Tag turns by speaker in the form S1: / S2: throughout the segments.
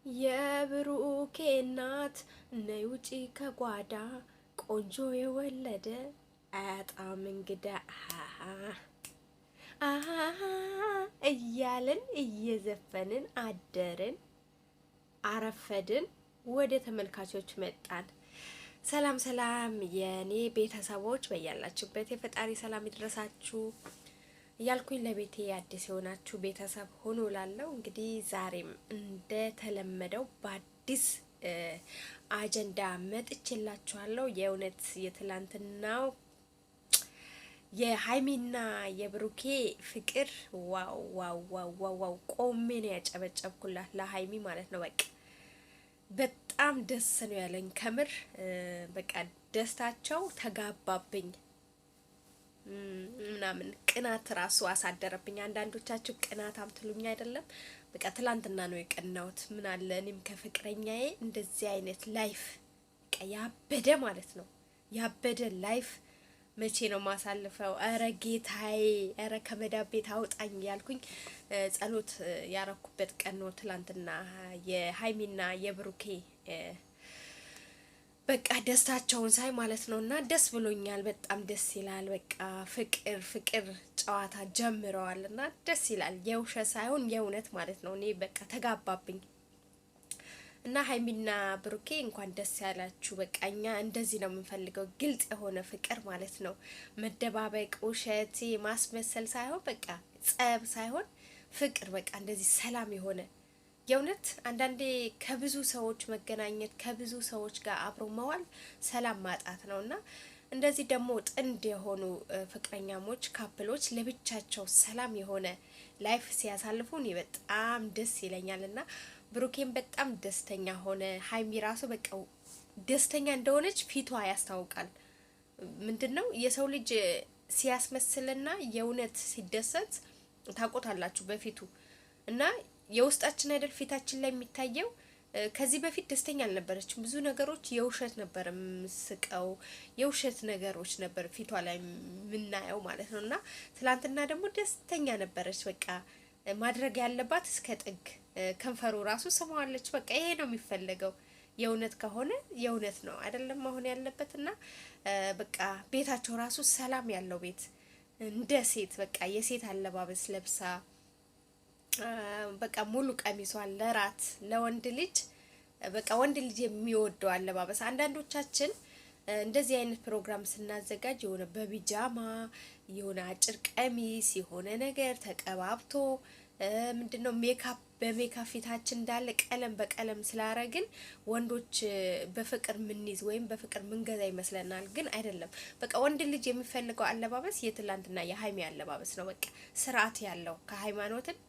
S1: የብሩኬ እናት ነይ ውጪ ከጓዳ ቆንጆ የወለደ አያጣም እንግዳ አሃ እያልን እየዘፈንን አደርን አረፈድን። ወደ ተመልካቾች መጣን። ሰላም ሰላም የኔ ቤተሰቦች በያላችሁበት የፈጣሪ ሰላም ይድረሳችሁ እያልኩኝ ለቤቴ አዲስ የሆናችሁ ቤተሰብ ሆኖ ላለው እንግዲህ ዛሬም እንደተለመደው በአዲስ አጀንዳ መጥቼላችኋለሁ። የእውነት የትላንትናው የሀይሚና የብሩኬ ፍቅር ዋው ዋው ዋው ዋው ዋው ቆሜ ነው ያጨበጨብኩላት ለሀይሚ ማለት ነው። በቃ በጣም ደስ ነው ያለኝ ከምር በቃ ደስታቸው ተጋባብኝ ምናምን ቅናት ራሱ አሳደረብኝ። አንዳንዶቻችሁ ቅናት አምትሉኝ አይደለም? በቃ ትላንትና ነው የቀናሁት። ምን አለ እኔም ከፍቅረኛዬ እንደዚህ አይነት ላይፍ በቃ ያበደ ማለት ነው ያበደ ላይፍ መቼ ነው ማሳልፈው? አረ ጌታዬ፣ አረ ከመዳብ ቤት አውጣኝ ያልኩኝ ጸሎት ያረኩበት ቀን ነው ትላንትና የሀይሚና የብሩኬ በቃ ደስታቸውን ሳይ ማለት ነው። እና ደስ ብሎኛል። በጣም ደስ ይላል። በቃ ፍቅር ፍቅር ጨዋታ ጀምረዋል እና ደስ ይላል። የውሸት ሳይሆን የእውነት ማለት ነው። እኔ በቃ ተጋባብኝ እና ሀይሚና ብሩኬ እንኳን ደስ ያላችሁ። በቃ እኛ እንደዚህ ነው የምንፈልገው፣ ግልጽ የሆነ ፍቅር ማለት ነው። መደባበቅ፣ ውሸት፣ ማስመሰል ሳይሆን በቃ ጸብ ሳይሆን ፍቅር በቃ እንደዚህ ሰላም የሆነ የእውነት አንዳንዴ ከብዙ ሰዎች መገናኘት ከብዙ ሰዎች ጋር አብሮ መዋል ሰላም ማጣት ነው እና እንደዚህ ደግሞ ጥንድ የሆኑ ፍቅረኛሞች ካፕሎች ለብቻቸው ሰላም የሆነ ላይፍ ሲያሳልፉ እኔ በጣም ደስ ይለኛል እና ብሩኬን በጣም ደስተኛ ሆነ። ሀይሚ ራሱ በቃ ደስተኛ እንደሆነች ፊቷ ያስታውቃል። ምንድነው የሰው ልጅ ሲያስመስልና የእውነት ሲደሰት ታውቁታላችሁ በፊቱ እና የውስጣችን አይደል ፊታችን ላይ የሚታየው። ከዚህ በፊት ደስተኛ አልነበረችም። ብዙ ነገሮች የውሸት ነበር የምስቀው፣ የውሸት ነገሮች ነበር ፊቷ ላይ የምናየው ማለት ነው እና ትላንትና ደግሞ ደስተኛ ነበረች። በቃ ማድረግ ያለባት እስከ ጥግ ከንፈሩ ራሱ ስመዋለች። በቃ ይሄ ነው የሚፈለገው። የእውነት ከሆነ የእውነት ነው አይደለም መሆን ያለበት እና በቃ ቤታቸው ራሱ ሰላም ያለው ቤት እንደ ሴት በቃ የሴት አለባበስ ለብሳ በቃ ሙሉ ቀሚሷን ለራት ለወንድ ልጅ በቃ ወንድ ልጅ የሚወደው አለባበስ። አንዳንዶቻችን እንደዚህ አይነት ፕሮግራም ስናዘጋጅ የሆነ በቢጃማ የሆነ አጭር ቀሚስ የሆነ ነገር ተቀባብቶ ምንድነው ሜካፕ በሜካፕ ፊታችን እንዳለ ቀለም በቀለም ስላረግን ወንዶች በፍቅር ምንይዝ ወይም በፍቅር ምንገዛ ይመስለናል። ግን አይደለም። በቃ ወንድ ልጅ የሚፈልገው አለባበስ የትላንትና የሀይሚ አለባበስ ነው። በቃ ስርዓት ያለው ከሃይማኖትን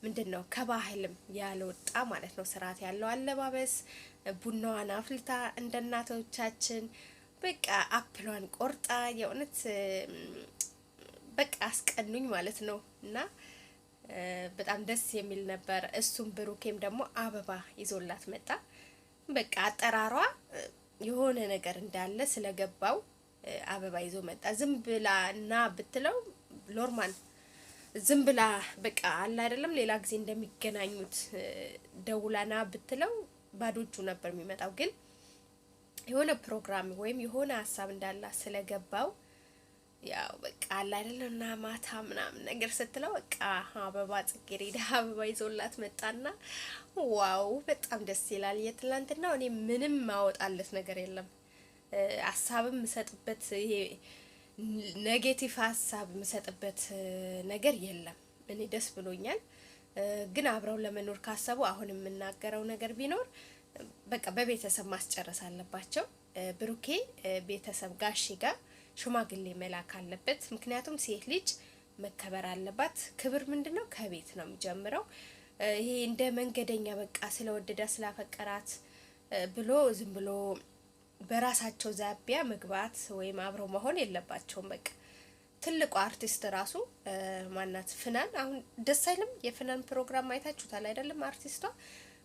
S1: ምንድነው ከባህልም ያልወጣ ማለት ነው። ስርዓት ያለው አለባበስ ቡናዋን አፍልታ እንደ እናቶቻችን በቃ አፕሏን ቆርጣ የእውነት በቃ አስቀኑኝ ማለት ነው እና በጣም ደስ የሚል ነበር። እሱም ብሩኬም ደግሞ አበባ ይዞላት መጣ። በቃ አጠራሯ የሆነ ነገር እንዳለ ስለገባው አበባ ይዞ መጣ። ዝም ብላ እና ብትለው ሎርማን ዝም ብላ በቃ አለ አይደለም ሌላ ጊዜ እንደሚገናኙት ደውላና ብትለው ባዶ እጁ ነበር የሚመጣው። ግን የሆነ ፕሮግራም ወይም የሆነ ሀሳብ እንዳላ ስለገባው ያው በቃ አለ አይደለም እና ማታ ምናምን ነገር ስትለው በቃ አበባ ጽጌረዳ አበባ ይዞላት መጣና ዋው በጣም ደስ ይላል። የትላንትናው እኔ ምንም ማወጣለት ነገር የለም። ሀሳብም ሰጥበት ይሄ ኔጌቲቭ ሀሳብ የምሰጥበት ነገር የለም። እኔ ደስ ብሎኛል። ግን አብረው ለመኖር ካሰቡ አሁን የምናገረው ነገር ቢኖር በቃ በቤተሰብ ማስጨረስ አለባቸው። ብሩኬ ቤተሰብ ጋሺ ጋር ሽማግሌ መላክ አለበት። ምክንያቱም ሴት ልጅ መከበር አለባት። ክብር ምንድነው? ከቤት ነው የሚጀምረው። ይሄ እንደ መንገደኛ በቃ ስለወደዳ ስላፈቀራት ብሎ ዝም ብሎ በራሳቸው ዛቢያ መግባት ወይም አብረው መሆን የለባቸውም። በቃ ትልቁ አርቲስት ራሱ ማናት ፍናን አሁን ደስ አይልም? የፍናን ፕሮግራም አይታችሁታል አይደለም? አርቲስቷ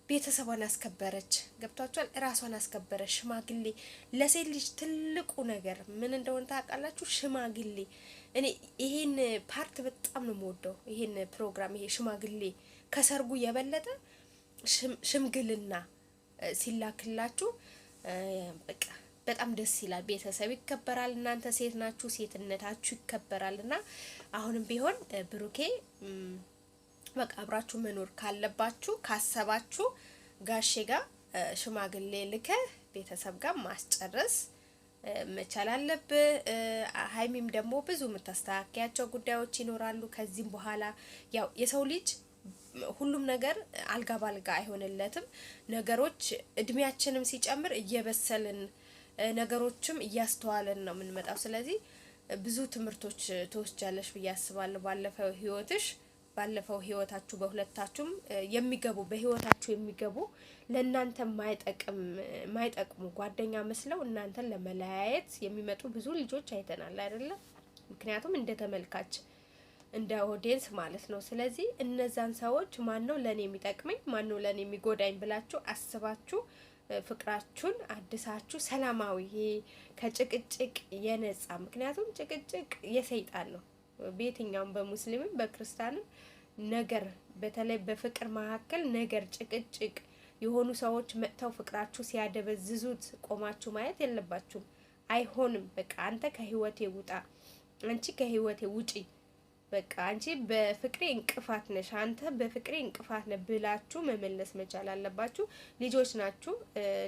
S1: ቤተሰቧን አስከበረች። ገብቷቸዋል። ራሷን አስከበረች። ሽማግሌ ለሴት ልጅ ትልቁ ነገር ምን እንደሆነ ታውቃላችሁ? ሽማግሌ። እኔ ይሄን ፓርት በጣም ነው የምወደው። ይሄን ፕሮግራም ይሄ ሽማግሌ ከሰርጉ የበለጠ ሽምግልና ሲላክላችሁ በቃ በጣም ደስ ይላል። ቤተሰብ ይከበራል። እናንተ ሴት ናችሁ፣ ሴትነታችሁ ይከበራልና አሁንም ቢሆን ብሩኬ በቃ አብራችሁ መኖር ካለባችሁ ካሰባችሁ ጋሼ ጋር ሽማግሌ ልከ ቤተሰብ ጋር ማስጨረስ መቻል አለብህ። ሀይሚም ደግሞ ብዙ የምታስተካከያቸው ጉዳዮች ይኖራሉ። ከዚህም በኋላ ያው የሰው ልጅ ሁሉም ነገር አልጋ ባልጋ አይሆንለትም። ነገሮች እድሜያችንም ሲጨምር እየበሰልን ነገሮችም እያስተዋልን ነው የምንመጣው። ስለዚህ ብዙ ትምህርቶች ትወስጃለሽ ብዬ አስባለሁ። ባለፈው ህይወታችሁ በሁለታችሁም የሚገቡ በህይወታችሁ የሚገቡ ለእናንተ ማይጠቅሙ ጓደኛ መስለው እናንተን ለመለያየት የሚመጡ ብዙ ልጆች አይተናል አይደለም? ምክንያቱም እንደ ተመልካች እንደ ኦዲየንስ ማለት ነው። ስለዚህ እነዛን ሰዎች ማነው ለኔ የሚጠቅመኝ ማነው ለኔ የሚጎዳኝ ብላችሁ አስባችሁ ፍቅራችሁን አድሳችሁ ሰላማዊ ከጭቅጭቅ የነጻ ምክንያቱም ጭቅጭቅ የሰይጣን ነው። በየትኛውም በሙስሊምም በክርስቲያንም ነገር በተለይ በፍቅር መካከል ነገር ጭቅጭቅ የሆኑ ሰዎች መጥተው ፍቅራችሁ ሲያደበዝዙት ቆማችሁ ማየት የለባችሁም። አይሆንም። በቃ አንተ ከህይወቴ ውጣ፣ አንቺ ከህይወቴ ውጪ፣ በቃ አንቺ በፍቅሬ እንቅፋት ነሽ፣ አንተ በፍቅሬ እንቅፋት ነህ ብላችሁ መመለስ መቻል አለባችሁ። ልጆች ናችሁ።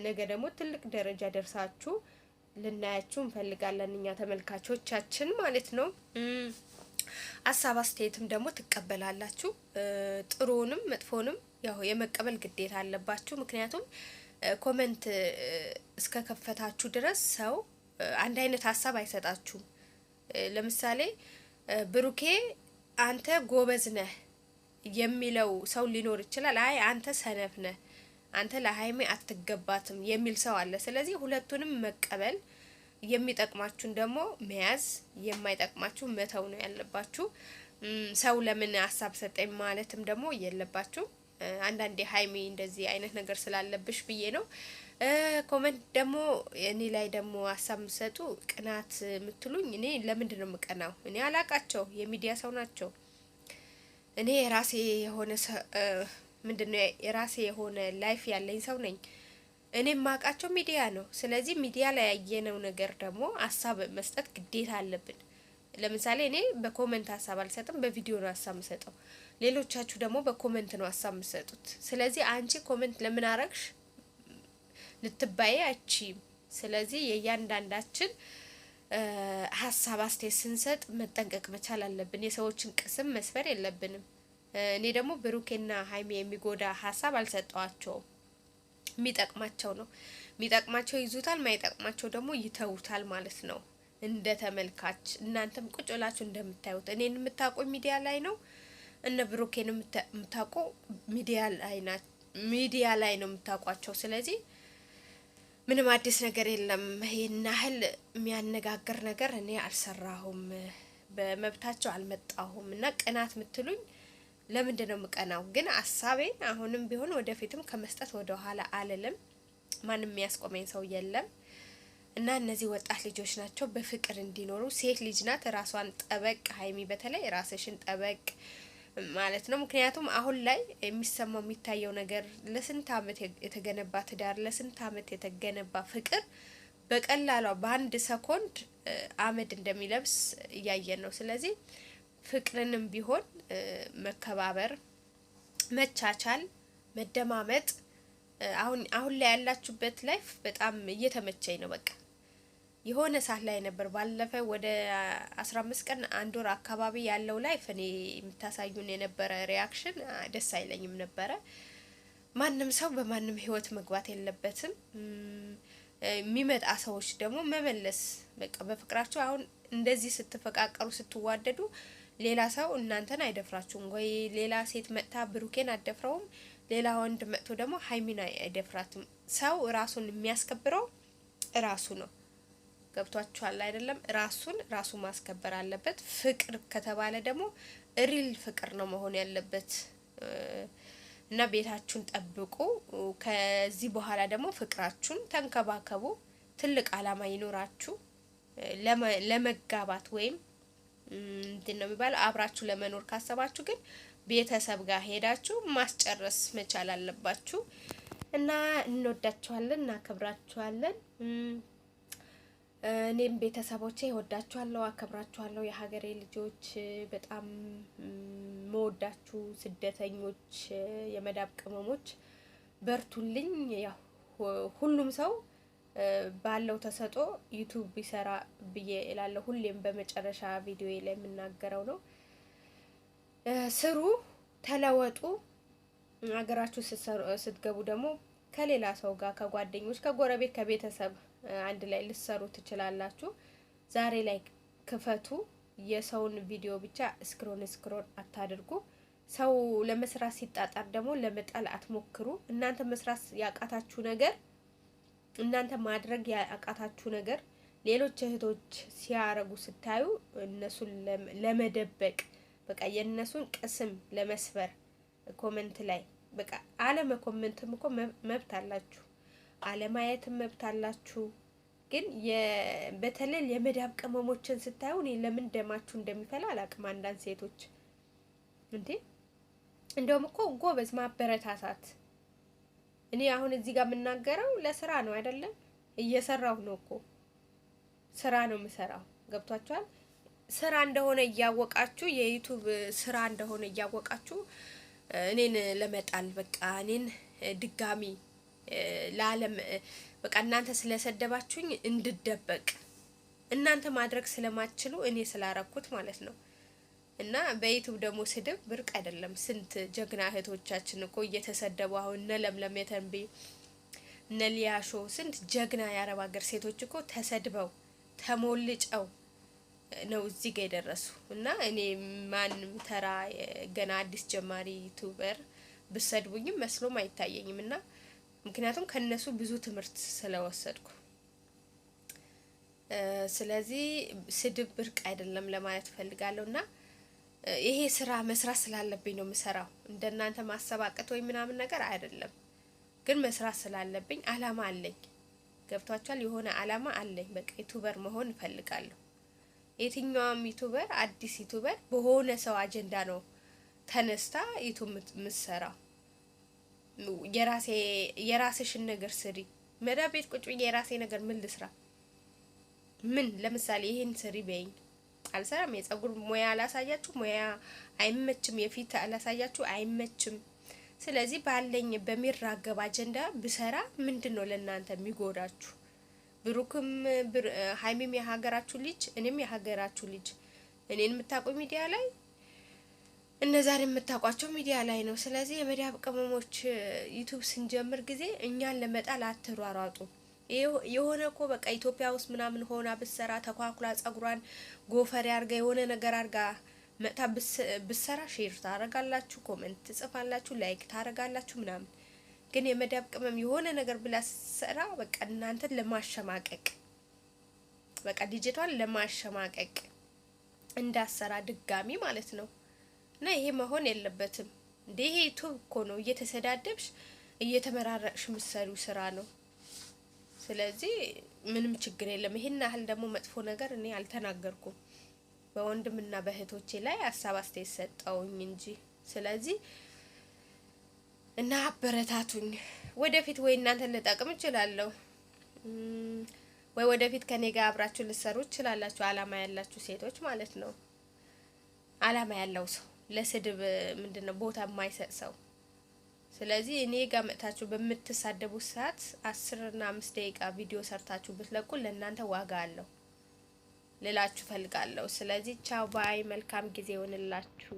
S1: ነገ ደግሞ ትልቅ ደረጃ ደርሳችሁ ልናያችሁ እንፈልጋለን እኛ ተመልካቾቻችን ማለት ነው። ሀሳብ አስተያየትም ደግሞ ትቀበላላችሁ። ጥሩንም መጥፎንም ያው የመቀበል ግዴታ አለባችሁ። ምክንያቱም ኮመንት እስከ ከፈታችሁ ድረስ ሰው አንድ አይነት ሀሳብ አይሰጣችሁም። ለምሳሌ ብሩኬ አንተ ጎበዝ ነህ የሚለው ሰው ሊኖር ይችላል። አይ አንተ ሰነፍ ነህ፣ አንተ ለሀይሜ አትገባትም የሚል ሰው አለ። ስለዚህ ሁለቱንም መቀበል፣ የሚጠቅማችሁን ደግሞ መያዝ፣ የማይጠቅማችሁ መተው ነው ያለባችሁ። ሰው ለምን ሀሳብ ሰጠኝ ማለትም ደግሞ የለባችሁ። አንዳንዴ ሀይሜ እንደዚህ አይነት ነገር ስላለብሽ ብዬ ነው። ኮመንት ደግሞ እኔ ላይ ደግሞ ሀሳብ የምትሰጡ ቅናት የምትሉኝ እኔ ለምንድን ነው የምቀናው? እኔ አላቃቸው የሚዲያ ሰው ናቸው። እኔ የራሴ የሆነ ምንድነው የራሴ የሆነ ላይፍ ያለኝ ሰው ነኝ። እኔ የማውቃቸው ሚዲያ ነው። ስለዚህ ሚዲያ ላይ ያየነው ነገር ደግሞ ሀሳብ መስጠት ግዴታ አለብን። ለምሳሌ እኔ በኮመንት ሀሳብ አልሰጥም፣ በቪዲዮ ነው ሀሳብ የምሰጠው። ሌሎቻችሁ ደግሞ በኮመንት ነው ሀሳብ የምሰጡት። ስለዚህ አንቺ ኮመንት ለምን አረግሽ ልትባይ አቺም። ስለዚህ የእያንዳንዳችን ሀሳብ አስተያየት ስንሰጥ መጠንቀቅ መቻል አለብን። የሰዎችን ቅስም መስበር የለብንም። እኔ ደግሞ ብሩኬና ሀይሜ የሚጎዳ ሀሳብ አልሰጠዋቸውም። የሚጠቅማቸው ነው የሚጠቅማቸው ይዙታል፣ ማይጠቅማቸው ደግሞ ይተውታል ማለት ነው። እንደ ተመልካች እናንተም ቁጭ ብላችሁ እንደምታዩት እኔን የምታውቁ ሚዲያ ላይ ነው፣ እነ ብሩኬን የምታውቁ ሚዲያ ላይ ነው የምታውቋቸው። ስለዚህ ምንም አዲስ ነገር የለም። ይሄን ያህል የሚያነጋግር ነገር እኔ አልሰራሁም፣ በመብታቸው አልመጣሁም። እና ቅናት የምትሉኝ ለምንድን ነው የምቀናው? ግን ሀሳቤን አሁንም ቢሆን ወደፊትም ከመስጠት ወደ ኋላ አልልም። ማንም የሚያስቆመኝ ሰው የለም። እና እነዚህ ወጣት ልጆች ናቸው በፍቅር እንዲኖሩ። ሴት ልጅ ናት፣ ራሷን ጠበቅ፣ ሀይሚ በተለይ ራስሽን ጠበቅ ማለት ነው። ምክንያቱም አሁን ላይ የሚሰማው የሚታየው ነገር ለስንት አመት የተገነባ ትዳር፣ ለስንት አመት የተገነባ ፍቅር በቀላሏ በአንድ ሰኮንድ አመድ እንደሚለብስ እያየን ነው። ስለዚህ ፍቅርንም ቢሆን መከባበር፣ መቻቻል፣ መደማመጥ አሁን ላይ ያላችሁበት ላይፍ በጣም እየተመቸኝ ነው። በቃ የሆነ ሰዓት ላይ ነበር ባለፈው ወደ 15 ቀን አንድ ወር አካባቢ ያለው ላይፍ እኔ የምታሳዩን የነበረ ሪያክሽን ደስ አይለኝም ነበረ። ማንም ሰው በማንም ህይወት መግባት የለበትም። የሚመጣ ሰዎች ደግሞ መመለስ በቃ በፍቅራችሁ አሁን እንደዚህ ስትፈቃቀሩ ስትዋደዱ ሌላ ሰው እናንተን አይደፍራችሁም ወይ ሌላ ሴት መጥታ ብሩኬን አደፍረውም ሌላ ወንድ መጥቶ ደግሞ ሀይሚን አይደፍራትም። ሰው ራሱን የሚያስከብረው ራሱ ነው። ገብቷችኋል አይደለም? ራሱ ማስከበር አለበት። ፍቅር ከተባለ ደግሞ ሪል ፍቅር ነው መሆን ያለበት እና ቤታችሁን ጠብቁ። ከዚህ በኋላ ደግሞ ፍቅራችሁን ተንከባከቡ። ትልቅ አላማ ይኖራችሁ ለመጋባት ወይም እንትን ነው የሚባለው አብራችሁ ለመኖር ካሰባችሁ ግን ቤተሰብ ጋር ሄዳችሁ ማስጨረስ መቻል አለባችሁ። እና እንወዳችኋለን፣ እናከብራችኋለን። እኔም ቤተሰቦቼ እወዳችኋለሁ፣ አከብራችኋለሁ። የሀገሬ ልጆች በጣም መወዳችሁ ስደተኞች፣ የመዳብ ቅመሞች በርቱልኝ። ያው ሁሉም ሰው ባለው ተሰጦ ዩቲዩብ ቢሰራ ብዬ እላለሁ። ሁሌም በመጨረሻ ቪዲዮ ላይ የምናገረው ነው። ስሩ፣ ተለወጡ። ሀገራችሁ ስትገቡ ደግሞ ከሌላ ሰው ጋር ከጓደኞች፣ ከጎረቤት፣ ከቤተሰብ አንድ ላይ ልትሰሩ ትችላላችሁ። ዛሬ ላይ ክፈቱ። የሰውን ቪዲዮ ብቻ ስክሮን አታድርጉ። ሰው ለመስራት ሲጣጣር ደግሞ ለመጣል አትሞክሩ። እናንተ መስራት ያቃታችሁ ነገር፣ እናንተ ማድረግ ያቃታችሁ ነገር ሌሎች እህቶች ሲያረጉ ስታዩ እነሱን ለመደበቅ በቃ የእነሱን ቅስም ለመስበር ኮመንት ላይ በቃ አለመኮመንትም እኮ መብት አላችሁ፣ አለማየትም መብት አላችሁ። ግን በተለይ የመዳብ ቅመሞችን ስታዩ እኔ ለምን ደማችሁ እንደሚፈላ አላቅም። አንዳንድ ሴቶች እንዴ እንደውም እኮ ጎበዝ ማበረታታት። እኔ አሁን እዚህ ጋር የምናገረው ለስራ ነው አይደለም፣ እየሰራሁ ነው እኮ ስራ ነው የምሰራው። ገብቷችኋል? ስራ እንደሆነ እያወቃችሁ የዩቲዩብ ስራ እንደሆነ እያወቃችሁ እኔን ለመጣል በቃ እኔን ድጋሚ ለዓለም በቃ እናንተ ስለሰደባችሁኝ እንድደበቅ እናንተ ማድረግ ስለማትችሉ እኔ ስላረኩት ማለት ነው። እና በዩቲዩብ ደግሞ ስድብ ብርቅ አይደለም። ስንት ጀግና እህቶቻችን እኮ እየተሰደቡ አሁን እነ ለምለም የተንቢ እነ ሊያሾ ስንት ጀግና የአረብ ሀገር ሴቶች እኮ ተሰድበው ተሞልጨው ነው እዚህ ጋር የደረሱ። እና እኔ ማንም ተራ ገና አዲስ ጀማሪ ዩቲዩበር ብሰድቡኝም መስሎም አይታየኝም። እና ምክንያቱም ከነሱ ብዙ ትምህርት ስለወሰድኩ፣ ስለዚህ ስድብ ብርቅ አይደለም ለማለት ፈልጋለሁ። እና ይሄ ስራ መስራት ስላለብኝ ነው የምሰራው። እንደናንተ ማሰባቀት ወይ ምናምን ነገር አይደለም፣ ግን መስራት ስላለብኝ አላማ አለኝ። ገብቷችኋል? የሆነ አላማ አለኝ። በቃ ዩቲዩበር መሆን እፈልጋለሁ። የትኛውም ዩቲዩበር አዲስ ዩቲዩበር በሆነ ሰው አጀንዳ ነው ተነስታ ዩቲዩብ የምትሰራው። የራስሽን ነገር ስሪ። መዳብ ቤት ቁጭ ብዬ የራሴ ነገር ምን ልስራ? ምን ለምሳሌ ይሄን ስሪ በይኝ፣ አልሰራም። የጸጉር ሙያ አላሳያችሁ፣ ሙያ አይመችም። የፊት አላሳያችሁ፣ አይመችም። ስለዚህ ባለኝ በሚራገብ አጀንዳ ብሰራ ምንድነው ለእናንተ የሚጎዳችሁ? ብሩክም ሀይሚም የሀገራችሁ ልጅ፣ እኔም የሀገራችሁ ልጅ። እኔን የምታውቁ ሚዲያ ላይ እነዛን የምታውቋቸው ሚዲያ ላይ ነው። ስለዚህ የመዳብ ቅመሞች ዩቲዩብ ስንጀምር ጊዜ እኛን ለመጣል አትሯሯጡ። የሆነ እኮ በቃ ኢትዮጵያ ውስጥ ምናምን ሆና ብሰራ ተኳኩላ ጸጉሯን ጎፈሬ አርጋ የሆነ ነገር አርጋ መጣ ብሰራ ሼር ታረጋላችሁ፣ ኮሜንት ትጽፋላችሁ፣ ላይክ ታረጋላችሁ ምናምን። ግን የመዳብ ቅመም የሆነ ነገር ብላ ሰራ በቃ እናንተን ለማሸማቀቅ በቃ ዲጂታል ለማሸማቀቅ እንዳሰራ ድጋሚ ማለት ነው። እና ይሄ መሆን የለበትም። እንዴ ይሄ ዩቲዩብ እኮ ነው፣ እየተሰዳደብሽ እየተመራረቅሽ ምሰሪው ስራ ነው። ስለዚህ ምንም ችግር የለም። ይሄን ያህል ደግሞ መጥፎ ነገር እኔ አልተናገርኩም። በወንድምና በእህቶቼ ላይ ሀሳብ አስተያየት ሰጠውኝ እንጂ። ስለዚህ እና አበረታቱኝ። ወደፊት ወይ እናንተን ልጠቅም እችላለሁ፣ ወይ ወደፊት ከኔ ጋር አብራችሁ ልትሰሩ እችላላችሁ። አላማ ያላችሁ ሴቶች ማለት ነው። አላማ ያለው ሰው ለስድብ ምንድነው ቦታ የማይሰጥ ሰው። ስለዚህ እኔ ጋር መጥታችሁ በምትሳደቡት ሰዓት 10 እና 5 ደቂቃ ቪዲዮ ሰርታችሁ ብትለቁ ለእናንተ ዋጋ አለው ልላችሁ ፈልጋለሁ። ስለዚህ ቻው ባይ፣ መልካም ጊዜ ይሆንላችሁ።